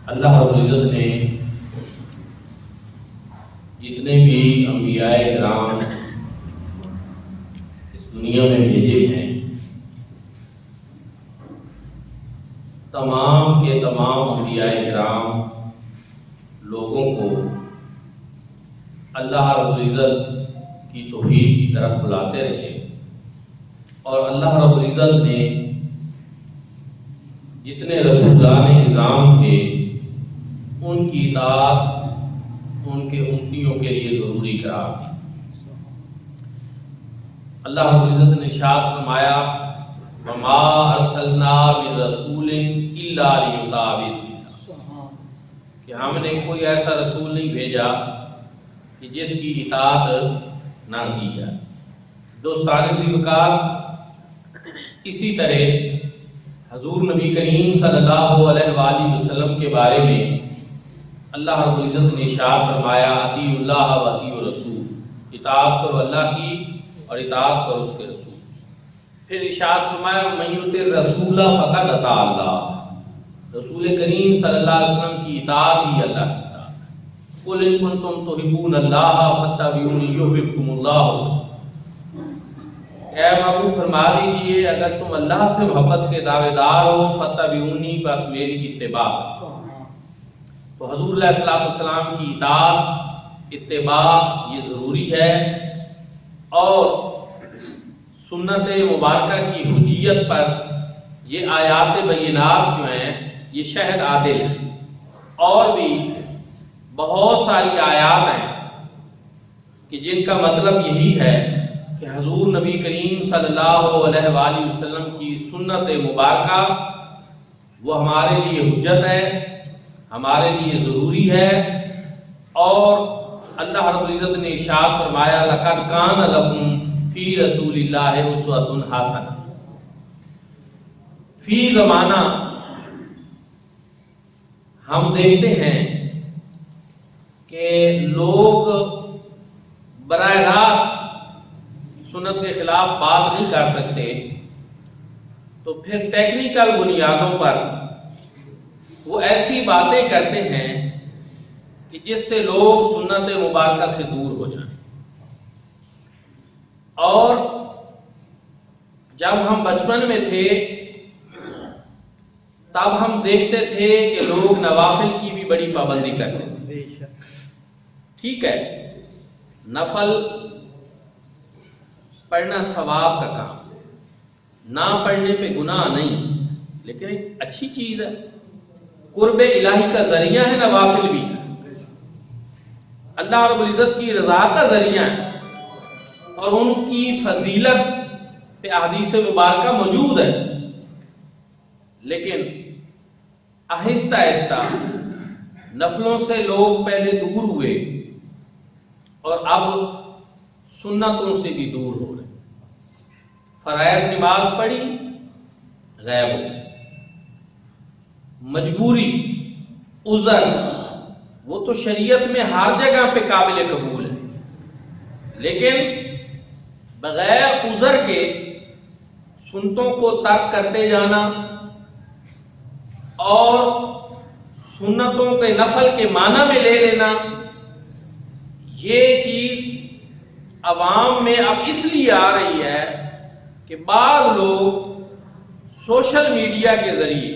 اللہ رب العزت نے جتنے بھی انبیاء کرام اس دنیا میں بھیجے ہیں، تمام کے تمام انبیاء کرام لوگوں کو اللہ رب العزت کی توحید کی طرف بلاتے رہے، اور اللہ رب العزت نے جتنے رسولان نظام تھے ان کی اطاعت ان کے امتیوں کے لیے ضروری قرار دی۔ اللہ رب العزت نے ارشاد فرمایا وَمَا أَرْسَلْنَا مِن رَّسُولٍ إِلَّا لِيُطَاعَ بِإِذْنِ اللَّهِ، کہ ہم نے کوئی ایسا رسول نہیں بھیجا کہ جس کی اطاعت نہ کی جائے۔ دوستان ذوالفقار، اسی طرح حضور نبی کریم صلی اللہ علیہ وآلہ وسلم کے بارے میں اللہ رب العزت نے ارشاد فرمایا اطیعوا اللہ و اطیعوا الرسول، اطاعت کرو اللہ کی اور اطاعت کرو اس کے رسول۔ پھر ارشاد فرمایا من یطع الرسول فقد اطاع اللہ، رسول کریم صلی اللہ علیہ وسلم کی اطاعت ہی اللہ کی اطاعت ہے۔ قل ان کنتم تحبون اللہ فاتبعونی یحببکم اللہ، اے محبوب فرما دیجئے اگر تم اللہ سے محبت کے دعوے دار ہو فاتبعونی، بس میری اتباع۔ تو حضور علیہ السلام کی اطاعت اتباع یہ ضروری ہے، اور سنت مبارکہ کی حجیت پر یہ آیات بینات جو ہیں یہ شہد عادل ہیں، اور بھی بہت ساری آیات ہیں کہ جن کا مطلب یہی ہے کہ حضور نبی کریم صلی اللہ علیہ وآلہ وسلم کی سنت مبارکہ وہ ہمارے لیے حجت ہے، ہمارے لیے ضروری ہے۔ اور اللہ رب العزت نے ارشاد فرمایا لَقَدْ كَانَ لَكُمْ فِي رَسُولِ اللَّهِ أُسْوَةٌ حَسَنَةٌ۔ فی زمانہ ہم دیکھتے ہیں کہ لوگ براہ راست سنت کے خلاف بات نہیں کر سکتے، تو پھر ٹیکنیکل بنیادوں پر وہ ایسی باتیں کرتے ہیں کہ جس سے لوگ سنت مبارکہ سے دور ہو جائیں۔ اور جب ہم بچپن میں تھے تب ہم دیکھتے تھے کہ لوگ نوافل کی بھی بڑی پابندی کرتے تھے۔ ٹھیک ہے، نفل پڑھنا ثواب کا کام، نہ پڑھنے پہ گناہ نہیں، لیکن ایک اچھی چیز ہے، قرب الہی کا ذریعہ ہے نوافل بھی، اللہ رب العزت کی رضا کا ذریعہ ہے، اور ان کی فضیلت پہ احادیث مبارکہ موجود ہے۔ لیکن آہستہ آہستہ نفلوں سے لوگ پہلے دور ہوئے اور اب سنتوں سے بھی دور ہو رہے۔ فرائض نماز پڑھی غائب ہو گئے، مجبوری عذر وہ تو شریعت میں ہر جگہ پہ قابل قبول ہے، لیکن بغیر عذر کے سنتوں کو ترک کرتے جانا اور سنتوں کے نفل کے معنی میں لے لینا، یہ چیز عوام میں اب اس لیے آ رہی ہے کہ بعض لوگ سوشل میڈیا کے ذریعے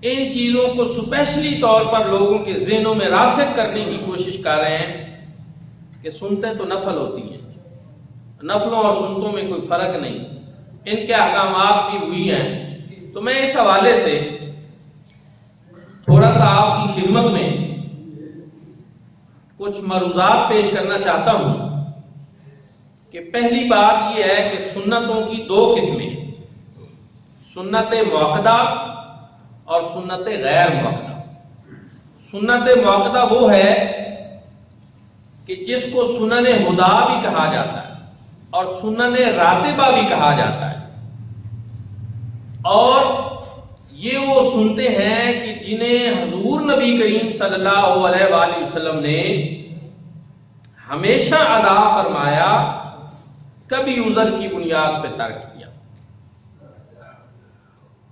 ان چیزوں کو اسپیشلی طور پر لوگوں کے ذہنوں میں راسخ کرنے کی کوشش کر رہے ہیں کہ سنتیں تو نفل ہوتی ہیں، نفلوں اور سنتوں میں کوئی فرق نہیں، ان کے احکامات بھی ہوئی ہیں۔ تو میں اس حوالے سے تھوڑا سا آپ کی خدمت میں کچھ مروزات پیش کرنا چاہتا ہوں کہ پہلی بات یہ ہے کہ سنتوں کی دو قسمیں، سنت موقدہ اور سنت غیر موقدہ۔ سنت موقدہ وہ ہے کہ جس کو سنن ہدا بھی کہا جاتا ہے اور سنن راتبہ بھی کہا جاتا ہے، اور یہ وہ سنتے ہیں کہ جنہیں حضور نبی کریم صلی اللہ علیہ وآلہ وسلم نے ہمیشہ ادا فرمایا، کبھی عذر کی بنیاد پہ ترک کیا۔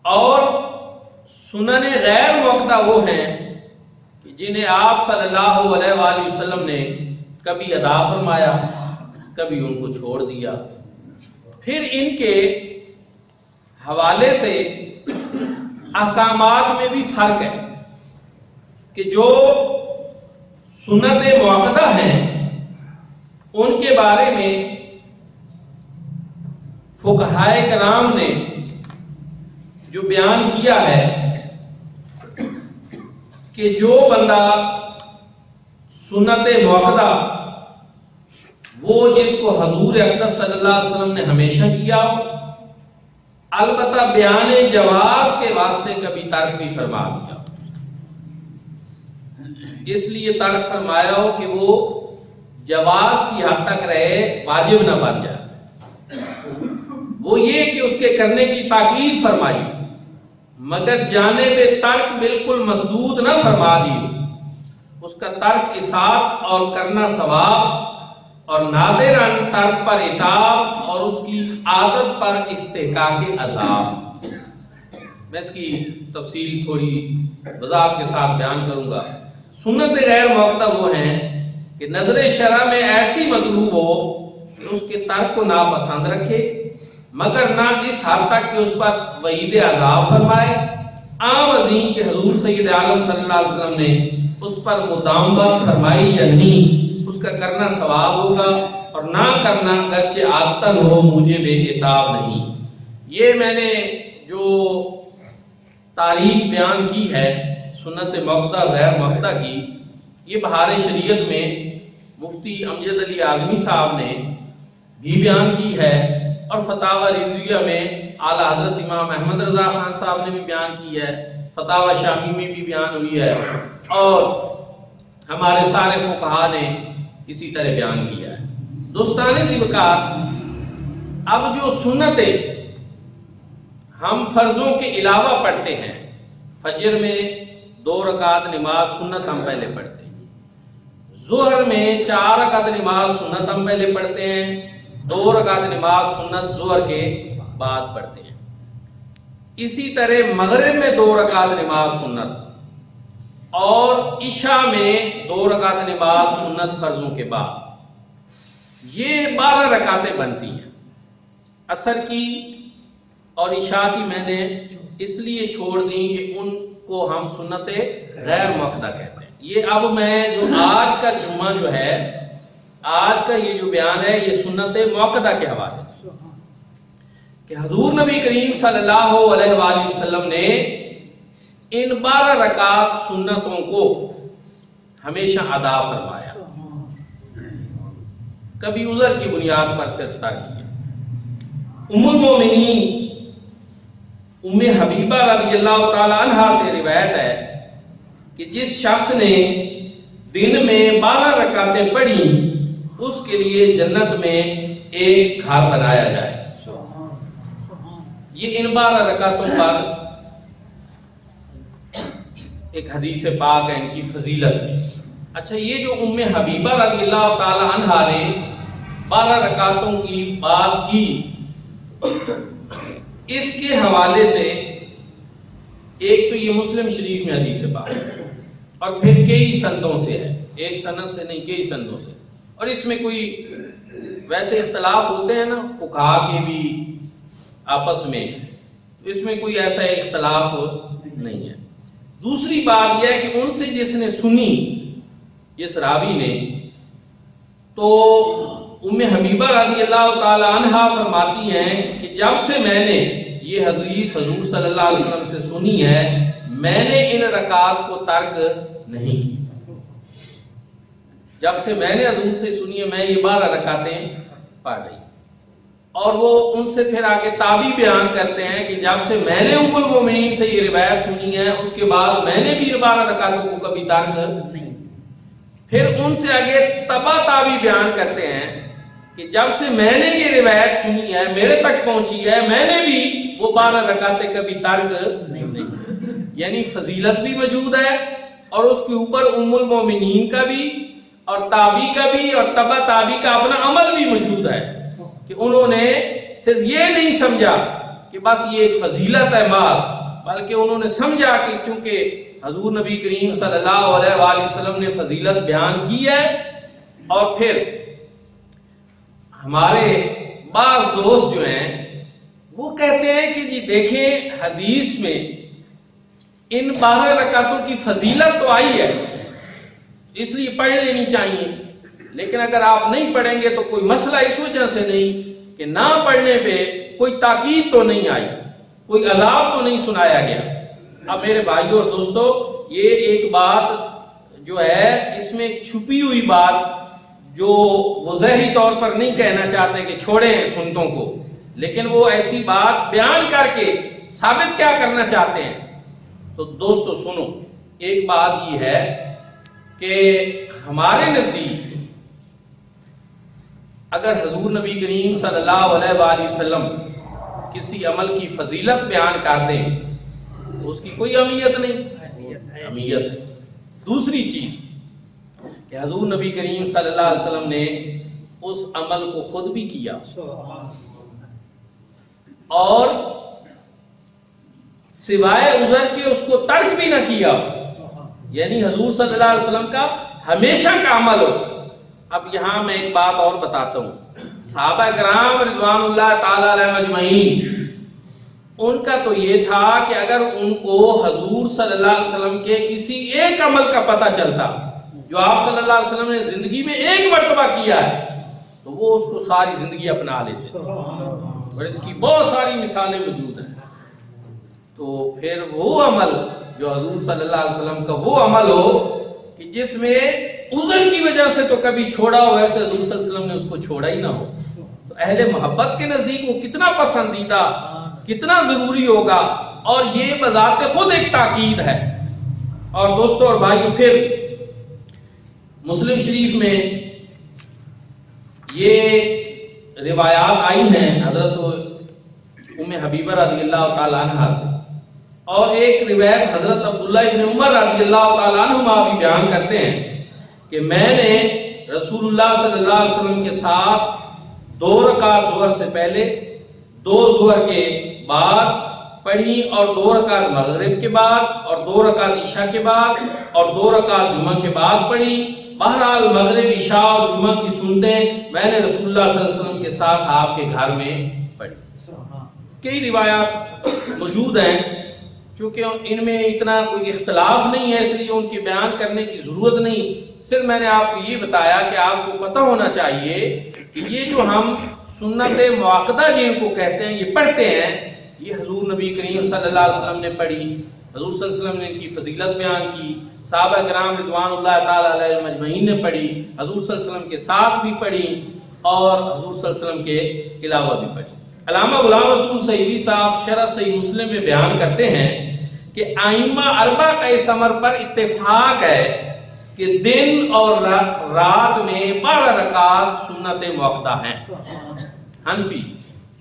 اور سنن غیر موقدہ وہ ہیں کہ جنہیں آپ صلی اللہ علیہ وآلہ وسلم نے کبھی ادا فرمایا، کبھی ان کو چھوڑ دیا۔ پھر ان کے حوالے سے احکامات میں بھی فرق ہے کہ جو سنت موقدہ ہیں ان کے بارے میں فقہائے کرام نے جو بیان کیا ہے کہ جو بندہ سنت موقدہ وہ جس کو حضور اقدس صلی اللہ علیہ وسلم نے ہمیشہ کیا ہو، البتہ بیان جواز کے واسطے کبھی ترک بھی فرما دیا، اس لیے ترک فرمایا ہو کہ وہ جواز کی حد تک رہے، واجب نہ بن جائے، وہ یہ کہ اس کے کرنے کی تاکید فرمائی مگر جانب ترک بالکل مسدود نہ فرما دی، اس کا ترک اصاعت اور کرنا ثواب اور نادراً ترک پر عتاب اور اس کی عادت پر استحقاق عذاب۔ میں اس کی تفصیل تھوڑی وضاحت کے ساتھ بیان کروں گا۔ سنت غیر موقدہ وہ ہیں کہ نظر شرع میں ایسی مطلوب ہو کہ اس کے ترک کو ناپسند رکھے مگر نہ اس حد تک کہ اس پر وعید عذاب فرمائے۔ عام عظیم کہ حضور سید عالم صلی اللہ علیہ وسلم نے اس پر مداومت فرمائی یا نہیں، اس کا کرنا ثواب ہوگا اور نہ کرنا اگرچہ عادتاً ہو موجب عتاب نہیں۔ یہ میں نے جو تعریف بیان کی ہے سنت موقدہ غیر موقدہ کی، یہ بہار شریعت میں مفتی امجد علی اعظمی صاحب نے بھی بیان کی ہے اور فتاوی رضویہ میں اعلیٰ حضرت امام احمد رضا خان صاحب نے بھی بیان کی ہے، فتاوی شامی میں بھی بیان ہوئی ہے اور ہمارے سارے فقہا نے اسی طرح بیان کیا ہے۔ دوستان ذوالفقار، اب جو سنتیں ہم فرضوں کے علاوہ پڑھتے ہیں، فجر میں 2 رکعت نماز سنت ہم پہلے پڑھتے ہیں، ظہر میں 4 رکعت نماز سنت ہم پہلے پڑھتے ہیں، 2 رکعت نماز سنت ظہر کے بعد پڑھتے ہیں، اسی طرح مغرب میں 2 رکعت نماز سنت اور عشاء میں 2 رکعت نماز سنت فرضوں کے بعد، یہ 12 رکعتیں بنتی ہیں۔ عصر کی اور عشاء کی میں نے اس لیے چھوڑ دیں کہ ان کو ہم سنت غیر موقدہ کہتے ہیں۔ یہ اب میں جو آج کا جمعہ جو ہے، آج کا یہ جو بیان ہے یہ سنت موقدہ کے حوالے سے کہ حضور نبی کریم صلی اللہ علیہ وآلہ وسلم نے ان 12 رکعت سنتوں کو ہمیشہ ادا فرمایا، کبھی عذر کی بنیاد پر صرف ترک کیا۔ ام المومنین ام حبیبہ رضی اللہ تعالی عنہا سے روایت ہے کہ جس شخص نے دن میں 12 رکعتیں پڑھی اس کے لیے جنت میں ایک گھر بنایا جائے۔ یہ ان 12 رکعتوں پر ایک حدیث پاک ہے ان کی فضیلت ہے۔ اچھا، یہ جو ام حبیبہ رضی اللہ تعالی عنہا نے 12 رکعتوں کی بات کی، اس کے حوالے سے ایک تو یہ مسلم شریف میں حدیث پاک ہے اور پھر کئی سندوں سے ہے، ایک سند سے نہیں کئی سندوں سے، اور اس میں کوئی ویسے اختلاف ہوتے ہیں نا فقہا کے بھی آپس میں، اس میں کوئی ایسا اختلاف نہیں ہے۔ دوسری بات یہ ہے کہ ان سے جس نے سنی، جس راوی نے، تو ام حبیبہ رضی اللہ تعالی عنہا فرماتی ہیں کہ جب سے میں نے یہ حدیث حضور صلی اللہ علیہ وسلم سے سنی ہے، میں نے ان رکعات کو ترک نہیں کی۔ جب سے میں نے حضور سے سنی ہے میں یہ 12 رکعتیں پڑھ رہی۔ اور وہ ان سے پھر آگے تابعی بیان کرتے ہیں کہ جب سے میں نے ام المومنین سے یہ روایت سنی ہے اس کے بعد میں نے بھی 12 رکعتوں کو کبھی ترک نہیں۔ پھر ان سے آگے تبع تابعی بیان کرتے ہیں کہ جب سے میں نے یہ روایت سنی ہے، میرے تک پہنچی ہے، میں نے بھی وہ 12 رکعتیں کبھی ترک نہیں۔ یعنی فضیلت بھی موجود ہے اور اس کے اوپر ام المومنین کا بھی اور تابعی کا بھی اور تبع تابعی کا اپنا عمل بھی موجود ہے کہ انہوں نے صرف یہ نہیں سمجھا کہ بس یہ ایک فضیلت ہے محض، بلکہ انہوں نے سمجھا کہ چونکہ حضور نبی کریم صلی اللہ علیہ وآلہ وسلم نے فضیلت بیان کی ہے، اور پھر ہمارے بعض دوست جو ہیں وہ کہتے ہیں کہ جی دیکھیں حدیث میں ان 12 رکعتوں کی فضیلت تو آئی ہے، اس لیے پڑھ لینی چاہیے، لیکن اگر آپ نہیں پڑھیں گے تو کوئی مسئلہ اس وجہ سے نہیں کہ نہ پڑھنے پہ کوئی تاکید تو نہیں آئی، کوئی عذاب تو نہیں سنایا گیا۔ اب میرے بھائیوں اور دوستو، یہ ایک بات جو ہے اس میں ایک چھپی ہوئی بات جو وہ ظاہری طور پر نہیں کہنا چاہتے کہ چھوڑیں سنتوں کو، لیکن وہ ایسی بات بیان کر کے ثابت کیا کرنا چاہتے ہیں۔ تو دوستو سنو، ایک بات یہ ہے کہ ہمارے نزدیک اگر حضور نبی کریم صلی اللہ علیہ وآلہ وسلم کسی عمل کی فضیلت بیان کر دیں تو اس کی کوئی اہمیت نہیں، اہمیت ہے۔ دوسری چیز کہ حضور نبی کریم صلی اللہ علیہ وسلم نے اس عمل کو خود بھی کیا اور سوائے عذر کے اس کو ترک بھی نہ کیا، یعنی حضور صلی اللہ علیہ وسلم کا ہمیشہ کا عمل ہو۔ اب یہاں میں ایک بات اور بتاتا ہوں، صحابہ کرام رضوان اللہ تعالی علیہ مجمعین، ان کا تو یہ تھا کہ اگر ان کو حضور صلی اللہ علیہ وسلم کے کسی ایک عمل کا پتہ چلتا جو آپ صلی اللہ علیہ وسلم نے زندگی میں ایک مرتبہ کیا ہے تو وہ اس کو ساری زندگی اپنا لیتے، اور اس کی بہت ساری مثالیں موجود ہیں۔ تو پھر وہ عمل جو حضور صلی اللہ علیہ وسلم کا وہ عمل ہو کہ جس میں عذر کی وجہ سے تو کبھی چھوڑا ہو، ویسے حضور صلی اللہ علیہ وسلم نے اس کو چھوڑا ہی نہ ہو، تو اہل محبت کے نزدیک وہ کتنا پسندیدہ، کتنا ضروری ہوگا، اور یہ بذات خود ایک تاکید ہے۔ اور دوستو اور بھائیو، پھر مسلم شریف میں یہ روایات آئی ہیں حضرت ام حبیبہ رضی اللہ تعالیٰ عنہ سے، اور ایک روایت حضرت عبداللہ ابن عمر رضی اللہ تعالیٰ عنہما بھی بیان کرتے ہیں کہ میں نے رسول اللہ صلی اللہ علیہ وسلم کے ساتھ 2 رکعت ظہر سے پہلے، 2 ظہر کے بعد پڑھی، اور 2 رکعت مغرب کے بعد، اور 2 رکعت عشاء کے بعد، اور 2 رکعت جمعہ کے بعد پڑھی۔ بہرحال مغرب، عشاء اور جمعہ کی سنتیں میں نے رسول اللہ صلی اللہ علیہ وسلم کے ساتھ آپ کے گھر میں پڑھی۔ کئی روایات موجود ہیں، چونکہ ان میں اتنا کوئی اختلاف نہیں ہے اس لیے ان کی بیان کرنے کی ضرورت نہیں، صرف میں نے آپ کو یہ بتایا کہ آپ کو پتہ ہونا چاہیے کہ یہ جو ہم سنت مؤکدہ جن کو کہتے ہیں یہ پڑھتے ہیں، یہ حضور نبی کریم صلی اللہ علیہ وسلم نے پڑھی، حضور صلی اللہ علیہ وسلم نے ان کی فضیلت بیان کی، صحابہ کرام رضوان اللہ تعالیٰ علیہ مجمعین نے پڑھی، حضور صلی اللہ علیہ وسلم کے ساتھ بھی پڑھی، اور حضور صلی اللہ علیہ وسلم کے علاوہ بھی پڑھی۔ علامہ غلام رسول صحیحی صاحب شرح صحیح مسلم میں بیان کرتے ہیں کہ ائمہ اربع کا اس امر پر اتفاق ہے کہ دن اور رات میں 12 رکعات سنت مؤکدہ ہیں۔ حنفی،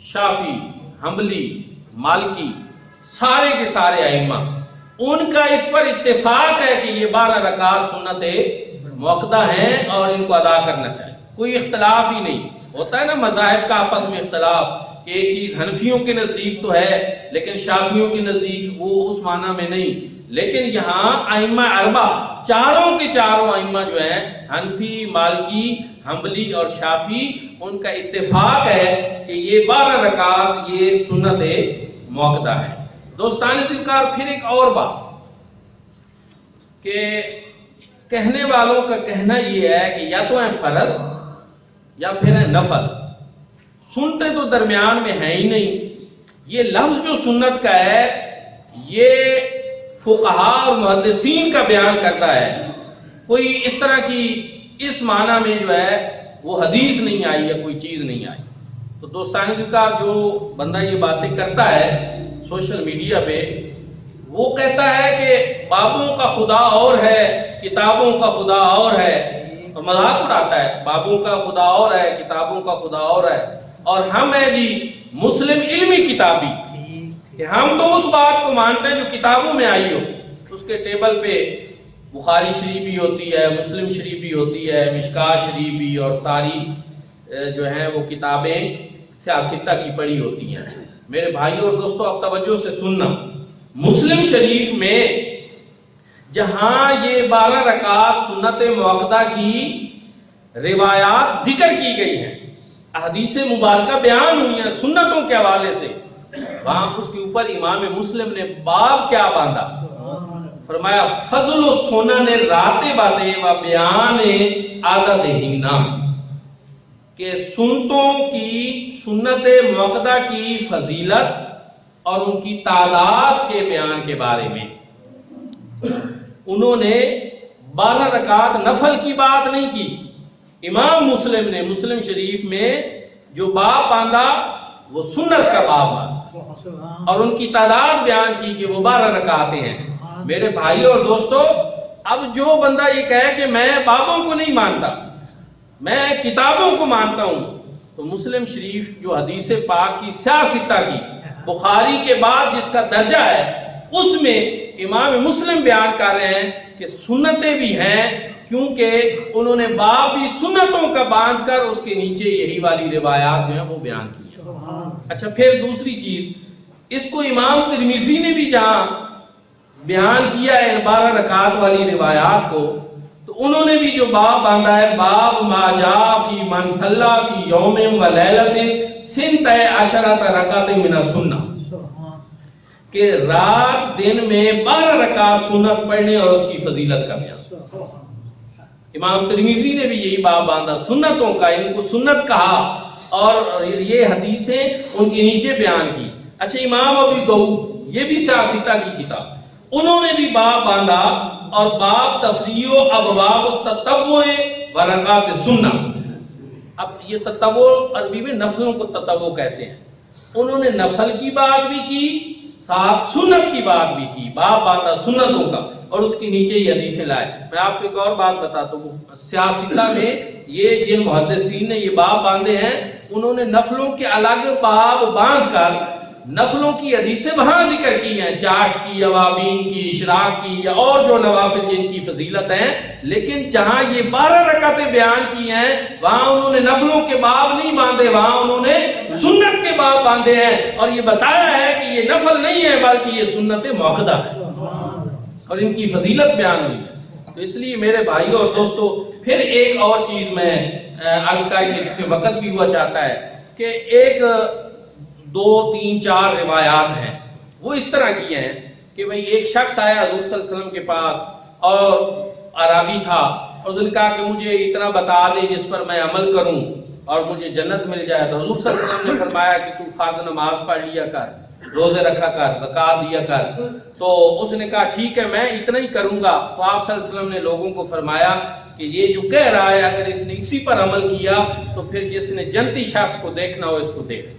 شافعی، حنبلی، مالکی، سارے کے سارے ائمہ، ان کا اس پر اتفاق ہے کہ یہ 12 رکعات سنت مؤکدہ ہیں اور ان کو ادا کرنا چاہیے، کوئی اختلاف ہی نہیں۔ ہوتا ہے نا مذاہب کا آپس میں اختلاف کہ ایک چیز حنفیوں کے نزدیک تو ہے لیکن شافعیوں کے نزدیک وہ اس معنی میں نہیں، لیکن یہاں ائمہ اربع، چاروں کے چاروں ائمہ جو ہیں، حنفی، مالکی، حنبلی اور شافعی، ان کا اتفاق ہے کہ یہ 12 رکعات یہ سنت مؤکدہ ہے۔ دوستان ذکر، پھر ایک اور بات کہ کہنے والوں کا کہنا یہ ہے کہ یا تو ہے فرض یا پھر ہے نفل، سنتے تو درمیان میں ہے ہی نہیں۔ یہ لفظ جو سنت کا ہے یہ فقہاء اور محدثین کا بیان کرتا ہے، کوئی اس طرح کی اس معنی میں جو ہے وہ حدیث نہیں آئی یا کوئی چیز نہیں آئی۔ تو دوستان ذکر، جو بندہ یہ باتیں کرتا ہے سوشل میڈیا پہ، وہ کہتا ہے کہ بابوں کا خدا اور ہے، کتابوں کا خدا اور ہے، اور مذاق اڑاتا ہے، بابوں کا خدا اور ہے، کتابوں کا خدا اور ہے، اور ہم ہیں جی مسلم علمی کتابی کہ ہم تو اس بات کو مانتے ہیں جو کتابوں میں آئی ہو۔ اس کے ٹیبل پہ بخاری شریف بھی ہوتی ہے، مسلم شریف بھی ہوتی ہے، مشکاہ شریف بھی، اور ساری جو ہیں وہ کتابیں سیاستہ کی پڑھی ہوتی ہیں۔ میرے بھائیوں اور دوستوں، اب توجہ سے سننا، مسلم شریف میں جہاں یہ 12 رکعت سنت موقدہ کی روایات ذکر کی گئی ہیں، احادیث مبارکہ بیان ہوئی ہیں سنتوں کے حوالے سے، وہاں اس کے اوپر امام مسلم نے باب کیا باندھا؟ فرمایا فضل السنن راتبۃ و بیان عددہن، کہ سنتوں کی سنت موقدہ کی فضیلت اور ان کی تعداد کے بیان کے بارے میں انہوں نے 12 رکعت نفل کی بات نہیں کی۔ امام مسلم نے مسلم شریف میں جو باب باندھا وہ سنت کا باب باندھا اور ان کی تعداد بیان کی کہ وہ 12 رکعتیں ہیں۔ میرے بھائی اور دوستو، اب جو بندہ یہ کہے کہ میں بابوں کو نہیں مانتا، میں کتابوں کو مانتا ہوں، تو مسلم شریف جو حدیث پاک کی سیاستہ کی بخاری کے بعد جس کا درجہ ہے، اس میں امام مسلم بیان کر رہے ہیں کہ سنتیں بھی ہیں، کیونکہ انہوں نے باب بھی سنتوں کا باندھ کر اس کے نیچے یہی والی روایات جو ہیں وہ بیان کی ہیں۔ اچھا، پھر دوسری چیز، اس کو امام ترمذی نے بھی جہاں بیان کیا ہے 12 رکعت والی روایات کو، تو انہوں نے بھی جو باب باندھا ہے، باب ما جاء فی من صلی فی یوم و لیلۃ 12 رکعت من السنہ، کہ رات دن میں 12 رکعت سنت پڑھنے اور اس کی فضیلت کا بیان۔ امام ترمذی نے بھی یہی باب باندھا سنتوں کا، ان کو سنت کہا اور یہ حدیثیں ان کے نیچے بیان کی۔ اچھا، امام ابو داؤد، یہ بھی سیاستہ کی کتاب، انہوں نے بھی باب باندھا اور باب تفریع و ابواب التطوع و رکعات سنہ۔ اب یہ تطوع عربی میں نفلوں کو تطوع کہتے ہیں، انہوں نے نفل کی بات بھی کی، ساتھ سنت کی بات بھی کی، باب باندھا سنتوں کا، اور اس کے نیچے یہ حدیثیں لائے۔ میں آپ کو ایک اور بات بتاتا ہوں، سیاستہ میں یہ جن محدثین نے یہ باب باندھے ہیں، انہوں نے نفلوں کے الگ باب باندھ کر نفلوں کی حدیثیں وہاں ذکر کی ہیں، چاشت کی، اوابین کی، اشراق کی، یا اور جو نوافل جن کی فضیلت ہیں، لیکن جہاں یہ 12 رکعتیں بیان کی ہیں وہاں انہوں نے نفلوں کے باب نہیں باندھے، وہاں انہوں نے سنت کے باب باندھے ہیں، اور یہ بتایا ہے کہ یہ نفل نہیں ہے بلکہ یہ سنت موقدہ ہے اور ان کی فضیلت بیان ہوئی ہے۔ تو اس لیے میرے بھائیوں اور دوستو، پھر ایک اور چیز میں عرض کا وقت بھی ہوا چاہتا ہے کہ ایک 2 3 4 روایات ہیں، وہ اس طرح کی ہیں کہ بھئی ایک شخص آیا حضور صلی اللہ علیہ وسلم کے پاس اور عربی تھا، اور اس نے کہا کہ مجھے اتنا بتا دے جس پر میں عمل کروں اور مجھے جنت مل جائے۔ تو حضور صلی اللہ علیہ وسلم نے فرمایا کہ تو فرض نماز پڑھ لیا کر، روزے رکھا کر، زکات دیا کر۔ تو اس نے کہا ٹھیک ہے میں اتنا ہی کروں گا۔ تو آپ صلی اللہ علیہ وسلم نے لوگوں کو فرمایا کہ یہ جو کہہ رہا ہے اگر اس نے اسی پر عمل کیا تو پھر جس نے جنتی شخص کو دیکھنا ہو اس کو دیکھ۔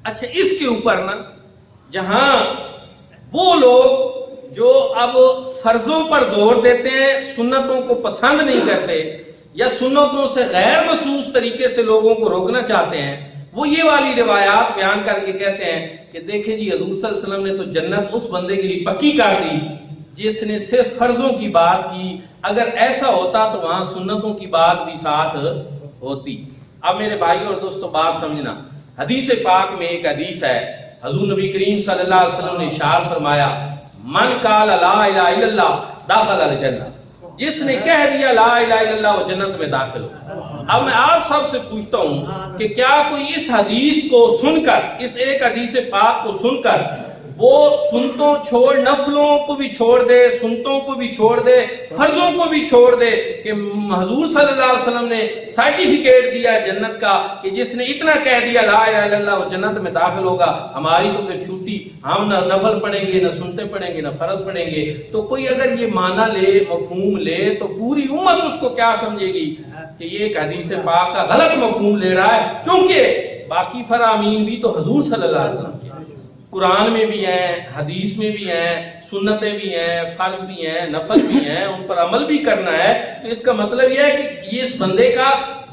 اچھا، اس کے اوپر نا جہاں وہ لوگ جو اب فرضوں پر زور دیتے ہیں، سنتوں کو پسند نہیں کرتے یا سنتوں سے غیر محسوس طریقے سے لوگوں کو روکنا چاہتے ہیں، وہ یہ والی روایات بیان کر کے کہتے ہیں کہ دیکھیں جی حضور صلی اللہ علیہ وسلم نے تو جنت اس بندے کے لیے پکی کر دی جس نے صرف فرضوں کی بات کی، اگر ایسا ہوتا تو وہاں سنتوں کی بات بھی ساتھ ہوتی۔ اب میرے بھائی اور دوستو بات سمجھنا، حدیث پاک میں ایک حدیث ہے، حضور نبی کریم صلی اللہ علیہ وسلم نے ارشاد فرمایا من قال لا الہ الا اللہ دخل الجنہ، جس نے کہہ دیا لا الہ الا اللہ وہ جنت میں داخل ہو۔ اب میں آپ سب سے پوچھتا ہوں کہ کیا کوئی اس حدیث کو سن کر، اس ایک حدیث پاک کو سن کر وہ سنتوں چھوڑ، نفلوں کو بھی چھوڑ دے، سنتوں کو بھی چھوڑ دے، فرضوں کو بھی چھوڑ دے کہ حضور صلی اللہ علیہ وسلم نے سرٹیفکیٹ دیا جنت کا کہ جس نے اتنا کہہ دیا لا الہ الا اللہ وہ جنت میں داخل ہوگا، ہماری تو پھر چھوٹی، ہم نہ نفل پڑھیں گے، نہ سنتے پڑھیں گے، نہ فرض پڑھیں گے۔ تو کوئی اگر یہ معنی لے، مفہوم لے، تو پوری امت اس کو کیا سمجھے گی کہ یہ ایک حدیث پاک کا غلط مفہوم لے رہا ہے، کیونکہ باقی فرامین بھی تو حضور صلی اللہ علیہ وسلم کے قرآن میں بھی ہیں، حدیث میں بھی ہیں، سنتیں بھی ہیں، فرض بھی ہیں، نفل بھی ہیں، ان پر عمل بھی کرنا ہے۔ تو اس کا مطلب یہ ہے کہ یہ اس بندے کا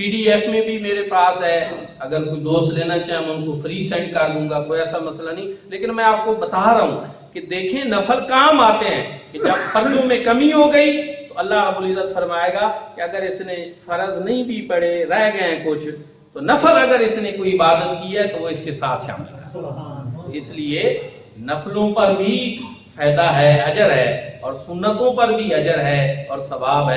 PDF میں بھی میرے پاس ہے، اگر کوئی دوست لینا چاہیں میں ان کو فری سینڈ کر دوں گا، کوئی ایسا مسئلہ نہیں، لیکن میں آپ کو بتا رہا ہوں کہ دیکھیں نفل کام آتے ہیں کہ جب فرضوں میں کمی ہو گئی تو اللہ رب العزت فرمائے گا کہ اگر اس نے فرض نہیں بھی پڑھے، رہ گئے ہیں کچھ، تو نفل اگر اس نے کوئی عبادت کی ہے تو وہ اس کے ساتھ شامل ہے۔ اس لیے نفلوں پر بھی فائدہ ہے، اجر ہے، اور سنتوں پر بھی اجر ہے اور ثواب ہے۔